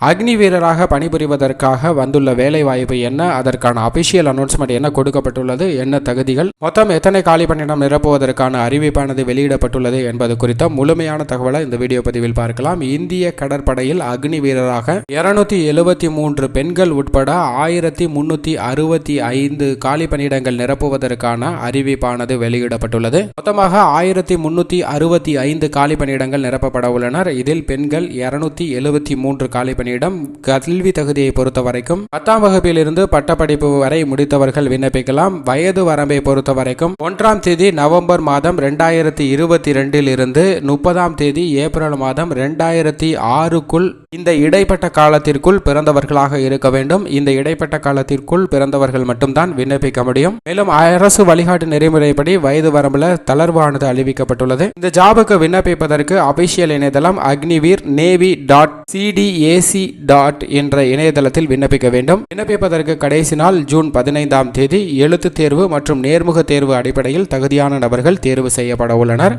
அக்னி வீரராக பணிபுரிவதற்காக வந்துள்ள வேலை வாய்ப்பு என்ன, அதற்கான அபிஷியல் அனௌன்ஸ்மெண்ட் என்ன கொடுக்கப்பட்டுள்ளது, என்ன தகுதிகள், மொத்தம் எத்தனை காலி பணியிடம் நிரப்புவதற்கான அறிவிப்பானது வெளியிடப்பட்டுள்ளது என்பது குறித்த முழுமையான தகவலை இந்த வீடியோ பதிவில் பார்க்கலாம். இந்திய கடற்படையில் அக்னி வீரராக 273 பெண்கள் உட்பட 1365 காலி பணியிடங்கள் நிரப்புவதற்கான அறிவிப்பானது வெளியிடப்பட்டுள்ளது. மொத்தமாக 1365 காலி பணியிடங்கள் நிரப்பப்பட உள்ளனர். இதில் பெண்கள் 273 காலி பணியிடம். கல்வி தகுதியை பொறுத்த வரைக்கும் 10ஆம் வகுப்பில் இருந்து பட்டப்படிப்பு வரை முடித்தவர்கள் விண்ணப்பிக்கலாம். வயது வரம்பை பொறுத்த வரைக்கும் 1ஆம் தேதி நவம்பர் மாதம் 2022 இருந்து 30ஆம் தேதி ஏப்ரல் மாதம் 2006க்குள் இந்த இடைப்பட்ட காலத்திற்குள் பிறந்தவர்களாக இருக்க வேண்டும். இந்த இடைப்பட்ட காலத்திற்குள் பிறந்தவர்கள் மட்டும்தான் விண்ணப்பிக்க முடியும். மேலும் அரசு வழிகாட்டு நெறிமுறைப்படி வயது வரம்புல தளர்வானது அறிவிக்கப்பட்டுள்ளது. இந்த ஜாபுக்கு விண்ணப்பிப்பதற்கு அபிஷியல் இணையதளம் அக்னிவீர் நேவி.cdac என்ற இணையதளத்தில் விண்ணப்பிக்க வேண்டும். விண்ணப்பிப்பதற்கு கடைசி நாள் ஜூன் 15ஆம் தேதி. எழுத்து தேர்வு மற்றும் நேர்முக தேர்வு அடிப்படையில் தகுதியான நபர்கள் தேர்வு செய்யப்பட உள்ளனர்.